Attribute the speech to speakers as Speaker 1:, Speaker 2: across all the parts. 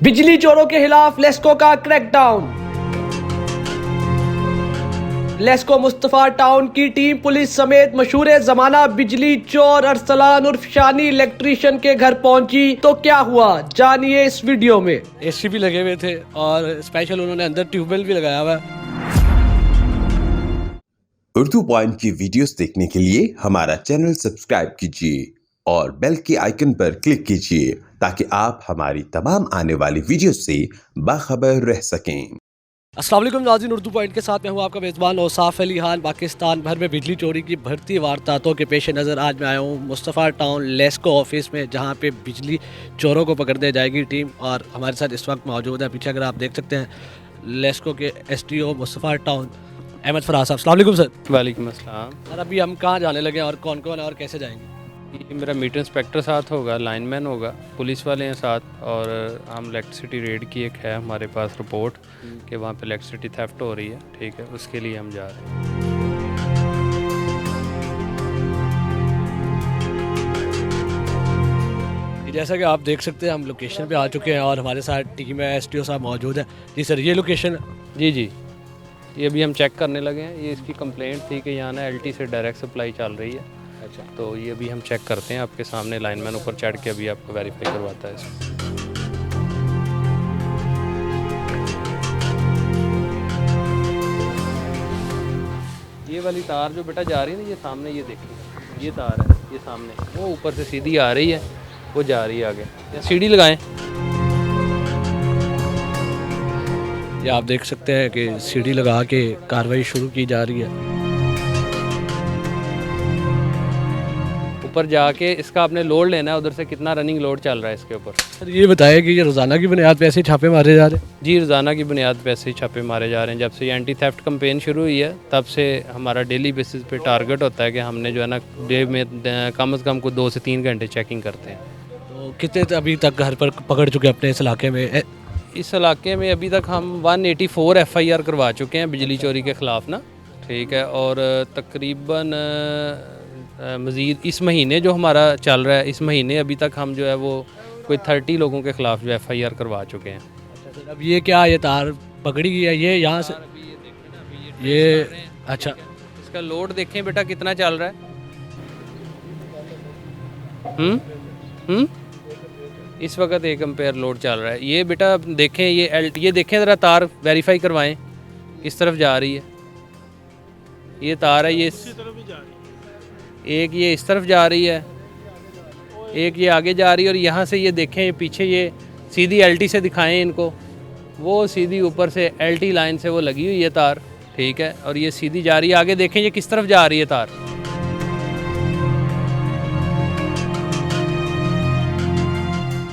Speaker 1: बिजली चोरों के खिलाफ लेस्को का क्रैकडाउन। लेस्को मुस्तफा टाउन की टीम पुलिस समेत मशहूर जमाना बिजली चोर अरसलान उर्फ शानी इलेक्ट्रीशियन के घर पहुंची तो क्या हुआ, जानिए इस वीडियो में। एसी भी लगे हुए थे और स्पेशल उन्होंने अंदर ट्यूबवेल भी लगाया हुआ है।
Speaker 2: उर्दू पॉइंट की वीडियोस देखने के लिए हमारा चैनल सब्सक्राइब कीजिए और बेल के आइकन पर क्लिक कीजिए ताकि आप हमारी तमाम आने वाली वीडियोस से बाखबर रह सकें।
Speaker 1: अस्सलाम वालेकुम नाज़रीन, उर्दू पॉइंट के साथ मैं हूँ आपका मेज़बान औसाफ अली खान। पाकिस्तान भर में बिजली चोरी की बढ़ती वारदातों के पेश नज़र आज मैं आया हूँ मुस्तफ़ा टाउन लेस्को ऑफिस में, जहाँ पे बिजली चोरों को पकड़ने जाएगी टीम। और हमारे साथ इस वक्त मौजूद है, पीछे अगर आप देख सकते हैं, लेस्को के STO मुस्तफ़ा टाउन अहमद फराज साहब। अस्सलाम वालेकुम सर।
Speaker 3: वालेकुम अस्सलाम।
Speaker 1: सर अभी हम कहाँ जाने लगे हैं और कौन कौन है और कैसे जाएंगे?
Speaker 3: ये मेरा मीटर इंस्पेक्टर साथ होगा, लाइनमैन होगा, पुलिस वाले हैं साथ, और हम इलेक्ट्रिसिटी रेड की एक है हमारे पास रिपोर्ट कि वहाँ पे इलेक्ट्रिसिटी थेफ्ट हो रही है, ठीक है, उसके लिए हम जा रहे हैं।
Speaker 1: जैसा कि आप देख सकते हैं हम लोकेशन पे आ चुके हैं और हमारे साथ टीम है, STO साहब मौजूद है। जी सर, ये लोकेशन?
Speaker 3: जी जी, ये अभी हम चेक करने लगे हैं। ये इसकी कंप्लेंट थी कि यहाँ ना LT से डायरेक्ट सप्लाई चल रही है।
Speaker 1: अच्छा,
Speaker 3: तो ये अभी हम चेक करते हैं आपके सामने, लाइनमैन ऊपर चढ़ के अभी आपको वेरीफाई करवाता है इसको। ये वाली तार जो बेटा जा रही है ना, ये सामने, ये देखिए, ये तार है, ये सामने, वो ऊपर से सीधी आ रही है, वो जा रही है आगे। सीढ़ी लगाएं।
Speaker 1: ये आप देख सकते हैं कि सीढ़ी लगा के कार्रवाई शुरू की जा रही है।
Speaker 3: ऊपर जाके इसका आपने लोड लेना है, उधर से कितना रनिंग लोड चल रहा है इसके ऊपर।
Speaker 1: सर ये बताया कि ये रोज़ाना की बुनियाद पे ऐसे छापे मारे जा रहे हैं?
Speaker 3: जी, रोज़ाना की बुनियाद पे ऐसे ही छापे मारे जा रहे हैं। जब से ये एंटी थेफ्ट कैंपेन शुरू हुई है तब से हमारा डेली बेसिस पे टारगेट होता है कि हमने जो है ना डे में कम से कम को 2 से 3 घंटे चेकिंग करते हैं।
Speaker 1: तो कितने अभी तक घर पर पकड़ चुके अपने इस इलाके में?
Speaker 3: इस इलाके में अभी तक हम 184 FIR करवा चुके हैं बिजली चोरी के ख़िलाफ़ ना, ठीक है। और तकरीबन मज़ीद इस महीने जो हमारा चल रहा है, इस महीने अभी तक हम जो है वो कोई 30 लोगों के ख़िलाफ़ जो FIR करवा चुके हैं।
Speaker 1: अच्छा सर, अब ये क्या, ये तार पकड़ी गई है ये यहाँ से? ये अच्छा,
Speaker 3: इसका लोड देखें बेटा कितना चल रहा है। इस वक्त 1 एम्पेयर लोड चल रहा है। ये बेटा देखें, ये देखें ज़रा, तार वेरीफाई करवाएं, इस तरफ जा रही है, ये तार है, ये एक ये इस तरफ जा रही है, एक ये आगे जा रही है, और यहाँ से ये देखें, ये पीछे ये सीधी LT से दिखाएं इनको, वो सीधी ऊपर से LT लाइन से वो लगी हुई है तार, ठीक है, और ये सीधी जा रही है। आगे देखें ये किस तरफ जा रही है तार,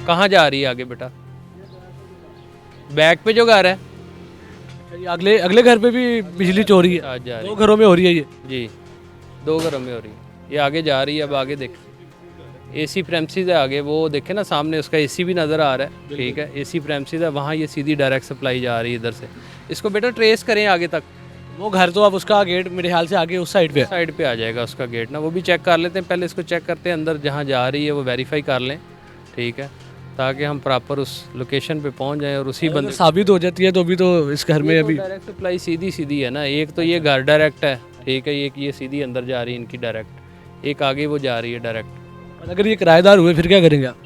Speaker 3: कहाँ जा रही है आगे बेटा? बैक पे जो घर है,
Speaker 1: ये अगले अगले घर पे भी बिजली चोरी है?
Speaker 3: आज जा रही
Speaker 1: 2 घरों में हो रही है ये?
Speaker 3: जी, 2 घरों में हो रही है। ये आगे जा रही है, अब आगे देख, AC प्रेमिसेस है आगे, वो देखे ना सामने, उसका AC भी नज़र आ रहा है, ठीक है, AC प्रेमिसेस है, वहाँ ये सीधी डायरेक्ट सप्लाई जा रही है इधर से। इसको बेटा ट्रेस करें आगे तक।
Speaker 1: वो घर तो अब उसका गेट मेरे ख्याल से आगे उस साइड पे है।
Speaker 3: साइड पे आ जाएगा उसका गेट ना, वो भी चेक कर लेते हैं पहले, इसको चेक करते हैं अंदर जहाँ जा रही है वो वेरीफाई कर लें, ठीक है, ताकि हम प्रॉपर उस लोकेशन पे पहुँच जाएँ और उसी बंदे
Speaker 1: साबित हो जाती है तो अभी तो इस घर में अभी
Speaker 3: डायरेक्ट सप्लाई सीधी सीधी है ना। एक तो ये घर डायरेक्ट है, ठीक है, एक ये सीधी अंदर जा रही है इनकी डायरेक्ट, एक आगे वो जा रही है डायरेक्ट।
Speaker 1: अगर ये किराएदार हुए फिर क्या करेंगे आप?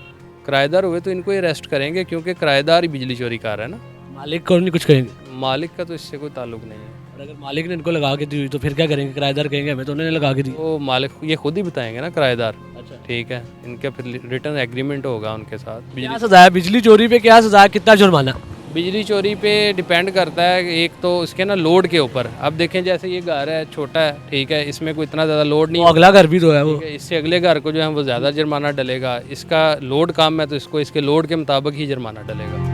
Speaker 3: किराएदार हुए तो इनको अरेस्ट करेंगे, क्योंकि किराएदार ही बिजली चोरी कर रहा है ना,
Speaker 1: मालिक को नहीं कुछ कहेंगे?
Speaker 3: मालिक का तो इससे कोई ताल्लुक नहीं है।
Speaker 1: और अगर मालिक ने इनको लगा के दी हुई तो फिर क्या करेंगे? किराएदार कहेंगे हमें तो उन्होंने लगा के दी।
Speaker 3: वो मालिक ये खुद ही बताएंगे ना, किराएदार,
Speaker 1: अच्छा,
Speaker 3: ठीक है, इनका फिर रिटर्न एग्रीमेंट होगा उनके साथ।
Speaker 1: क्या सजा है बिजली चोरी पे? क्या सजा है, कितना जुर्माना?
Speaker 3: बिजली चोरी पे डिपेंड करता है, एक तो उसके ना लोड के ऊपर। अब देखें जैसे ये घर है, छोटा है, ठीक है, इसमें कोई इतना ज़्यादा लोड नहीं,
Speaker 1: अगला घर भी तो है वो,
Speaker 3: ठीक है, इससे अगले घर को जो है वो ज़्यादा जुर्माना डलेगा। इसका लोड कम है तो इसको इसके लोड के मुताबिक ही जुर्माना डलेगा।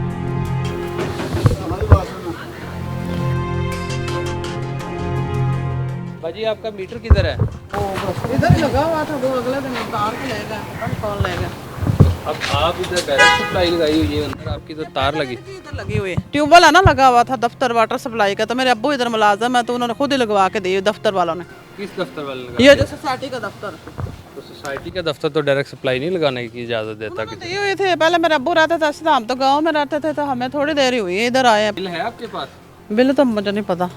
Speaker 3: भाजी आपका मीटर किधर है?
Speaker 4: इधर लगा हुआ था, वो अगले दिन तार को लेगा, कौन लेगा?
Speaker 3: अब आप इधर डायरेक्ट सप्लाई लगाई हुई है, अंदर आपकी तो तार लगी,
Speaker 4: इधर लगी हुई है, ट्यूबवेल है ना लगा हुआ था दफ्तर वाटर सप्लाई का, तो मेरे अब्बू इधर मुलाजिम है तो उन्होंने खुद ही लगवा के दी दफ्तर वालों ने।
Speaker 3: किस दफ्तर वाले लगा?
Speaker 4: ये जो सोसाइटी का दफ्तर,
Speaker 3: तो सोसाइटी का दफ्तर तो डायरेक्ट सप्लाई नहीं लगाने की इजाज़त देता कि
Speaker 4: ये हुए थे पहले मेरे अब्बू रहते थे, हम तो गांव में रहते थे, तो हमें थोड़ी देर ही हुई है इधर आए।
Speaker 3: बिल है आपके पास?
Speaker 4: बिल तो मुझे नहीं पता,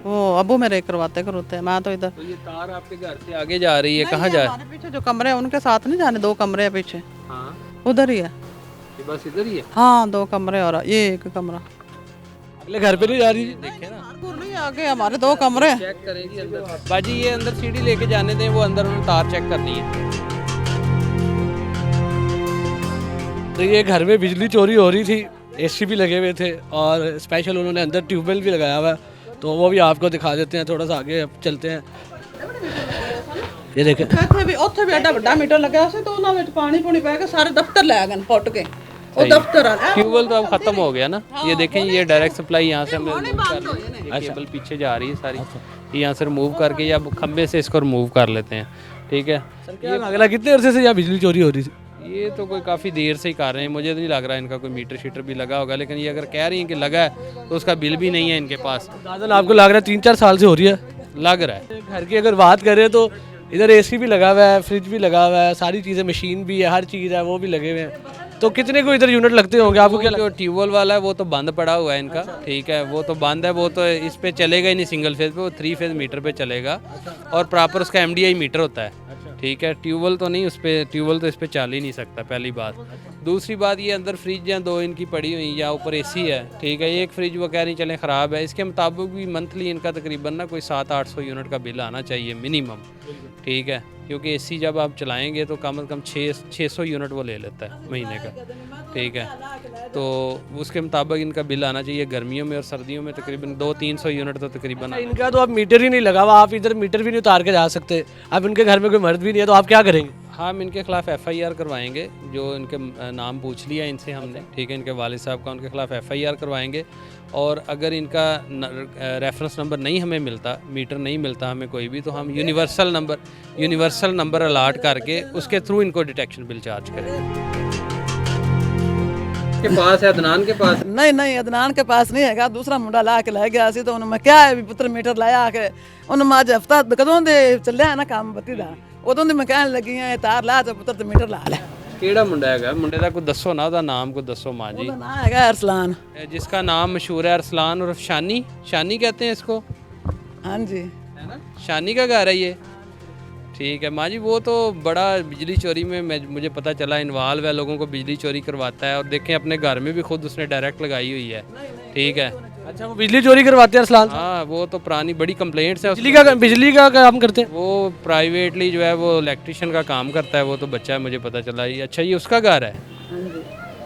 Speaker 4: वो अब्बू मेरे करवाते हैं, मैं तो इधर।
Speaker 3: तो ये तार आपके घर से आगे जा रही है, कहाँ जा?
Speaker 4: हमारे पीछे जो कमरे हैं उनके साथ नहीं जाने, 2 कमरे हैं पीछे,
Speaker 3: हाँ
Speaker 4: उधर ही है।
Speaker 3: ये बस इधर ही है?
Speaker 4: हाँ 2 कमरे और ये 1 कमरा।
Speaker 1: अगले घर पे नहीं जा रही?
Speaker 3: देखे ना,
Speaker 4: नहीं आगे हमारे 2 कमरे हैं।
Speaker 3: चेक करेंगी अंदर। बाजी ये अंदर सीढ़ी लेके जाने दें, वो अंदर उन्होंने तार चेक करनी है।
Speaker 1: तो ये घर में बिजली चोरी हो रही थी, एसी भी लगे हुए थे और स्पेशल उन्होंने अंदर ट्यूबवेल भी लगाया हुआ है, तो वो भी आपको दिखा देते हैं। थोड़ा सा आगे अब चलते हैं। ये देखें,
Speaker 4: ਉੱਥੇ ਵੀ ਐਡਾ ਵੱਡਾ ਮੀਟਰ ਲੱਗਿਆ ਸੀ, तो ਉਹਨਾਂ ਵਿੱਚ ਪਾਣੀ ਪੂਣੀ ਪੈ ਕੇ ਸਾਰੇ ਦਫ਼ਤਰ ਲੈ ਗਏ ਪੁੱਟ ਕੇ। ਉਹ ਦਫ਼ਤਰ ਆ
Speaker 3: ट्यूबवेल तो अब खत्म हो गया ना। ये देखें, ये डायरेक्ट सप्लाई यहाँ से हमने remove कर ली। ये केबल पीछे जा रही है सारी, ये यहाँ से रिमूव करके या खंबे से इसको रिमूव कर लेते हैं, ठीक है।
Speaker 1: ये अगला कितने अरसे से यहाँ बिजली चोरी हो रही थी?
Speaker 3: ये तो कोई काफ़ी देर से ही कर रहे हैं, मुझे तो नहीं लग रहा इनका कोई मीटर शीटर भी लगा होगा, लेकिन ये अगर कह रही हैं कि लगा है तो उसका बिल भी नहीं है इनके पास।
Speaker 1: दादन आपको लग रहा है 3-4 साल से हो रही है?
Speaker 3: लग रहा है।
Speaker 1: घर की अगर बात करें तो इधर एसी भी लगा हुआ है, फ्रिज भी लगा हुआ है, सारी चीज़ें, मशीन भी है, हर चीज़ है, वो भी लगे हुए हैं। तो कितने को इधर यूनिट लगते होंगे आपको क्या?
Speaker 3: जो ट्यूबवेल वाला है वो तो बंद पड़ा हुआ है इनका, ठीक है, वो तो बंद है, वो तो इस पे चलेगा ही नहीं सिंगल फेज पे, वो 3 फेज मीटर पे चलेगा और प्रॉपर उसका MDI मीटर होता है, ठीक है। ट्यूबवेल तो नहीं, उस पर ट्यूबवेल तो इस पे चल ही नहीं सकता, पहली बात। दूसरी बात, ये अंदर फ्रिज या 2 इनकी पड़ी हुई या ऊपर AC है, ठीक है। एक फ्रिज वो कह रही चलें ख़राब है, इसके मुताबिक भी मंथली इनका तकरीबन ना कोई 700-800 यूनिट का बिल आना चाहिए मिनिमम, ठीक है, क्योंकि AC जब आप चलाएंगे तो कम से कम 600 यूनिट वो ले लेता है महीने का, ठीक है। तो उसके मुताबिक इनका बिल आना चाहिए। गर्मियों में और सर्दियों में तकरीबन 200-300 यूनिट तो तकरीबन।
Speaker 1: इनका तो अब मीटर ही नहीं लगा हुआ, आप इधर मीटर भी नहीं उतार के जा सकते। अब इनके घर में कोई मर्द भी नहीं है, तो आप क्या करेंगे?
Speaker 3: हम इनके खिलाफ FIR करवाएंगे, जो इनके नाम पूछ लिया इनसे हमने, ठीक है, इनके वालिद साहब का, उनके खिलाफ FIR करवाएंगे। और अगर इनका रेफरेंस नंबर नहीं हमें मिलता, मीटर नहीं मिलता हमें कोई भी, तो हम यूनिवर्सल नंबर अलाट करके उसके थ्रू इनको डिटेक्शन बिल चार्ज करेंगे। के पास है अदनान के पास?
Speaker 4: नहीं अदनान के पास नहीं है, दूसरा मुंडा ला के लै गया सी, तो उन्होंने क्या है भी पुत्र मीटर लाया के उन्होंने अज हफ्ता कदों दे चलिया ना काम बत्ती दा, उदों दी मैं कहन लगी हां तार ला ते पुत्र ते मीटर ला ले।
Speaker 3: केड़ा मुंडा है? मुंडे दा कोई दसो ना, ओदा नाम कोई दसो मां जी।
Speaker 4: ओदा नाम है अरसलान,
Speaker 3: जिसका नाम मशहूर है अरसलान, और शानी कहते हैं इसको,
Speaker 4: हाँ जी,
Speaker 3: है ना, शानी का घर है ये, ठीक है माँ जी। वो तो बड़ा बिजली चोरी में मुझे पता चला इन्वॉल्व है, लोगों को बिजली चोरी करवाता है, और देखें अपने घर में भी खुद उसने डायरेक्ट लगाई हुई है, ठीक है।
Speaker 1: अच्छा, वो बिजली चोरी करवाते हैं अरसलान?
Speaker 3: हाँ, वो तो पुरानी बड़ी कंप्लेंट्स है।
Speaker 1: बिजली का काम करते हैं
Speaker 3: वो, प्राइवेटली जो है वो इलेक्ट्रिशियन का काम करता है, वो तो बच्चा है, मुझे पता चला। ये अच्छा, ये उसका घर है,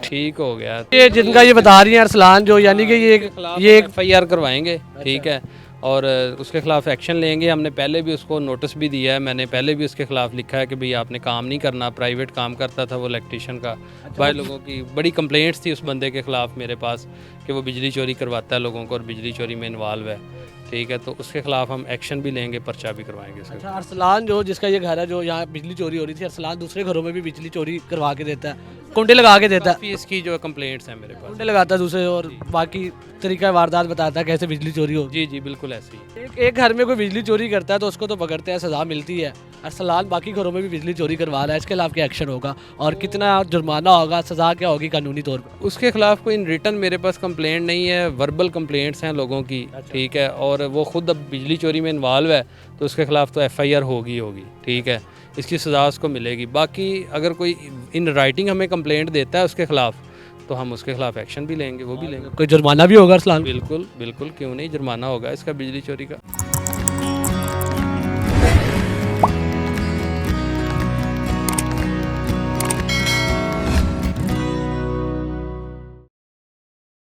Speaker 3: ठीक हो गया।
Speaker 1: ये जिनका ये बता रही हैं अरसलान, जो यानी कि ये
Speaker 3: FIR करवाएंगे, ठीक है, और उसके खिलाफ एक्शन लेंगे। हमने पहले भी उसको नोटिस भी दिया है, मैंने पहले भी उसके खिलाफ लिखा है कि भाई आपने काम नहीं करना। प्राइवेट काम करता था वो इलेक्ट्रिशियन का। भाई लोगों की बड़ी कंप्लेंट्स थी उस बंदे के खिलाफ मेरे पास कि वो बिजली चोरी करवाता है लोगों को और बिजली चोरी में इन्वॉल्व है, ठीक है। तो उसके खिलाफ हम एक्शन भी लेंगे, पर्चा भी करवाएंगे उसके।
Speaker 1: अच्छा, अरसलान जो जिसका ये घर है, जो यहाँ बिजली चोरी हो रही थी, अरसलान दूसरे घरों में भी बिजली चोरी करवा के देता है, कुंडे लगा के देता है।
Speaker 3: इसकी जो कंप्लेंट्स हैं मेरे पास,
Speaker 1: कुंडे लगाता है दूसरे, और बाकी तरीका वारदात बताता है कैसे बिजली चोरी हो।
Speaker 3: जी बिल्कुल ऐसे ही।
Speaker 1: एक घर में कोई बिजली चोरी करता है तो उसको तो पकड़ते हैं, सज़ा मिलती है। अरसलान बाकी घरों में भी बिजली चोरी करवा रहा है, इसके खिलाफ क्या एक्शन होगा और कितना जुर्माना होगा, सज़ा क्या होगी कानूनी तौर पर?
Speaker 3: उसके खिलाफ कोई रिटर्न मेरे पास कंप्लेंट नहीं है, वर्बल कंप्लेंट्स हैं लोगों की, ठीक है, और वो खुद अब बिजली चोरी में इन्वॉल्व है, तो उसके खिलाफ तो FIR होगी, ठीक है, इसकी सज़ा उसको मिलेगी। बाकी अगर कोई इन राइटिंग हमें कंप्लेंट देता है उसके खिलाफ, तो हम उसके खिलाफ एक्शन भी लेंगे, वो भी लेंगे।
Speaker 1: कोई जुर्माना भी होगा अरसलान?
Speaker 3: बिल्कुल, क्यों नहीं, जुर्माना होगा इसका बिजली चोरी का।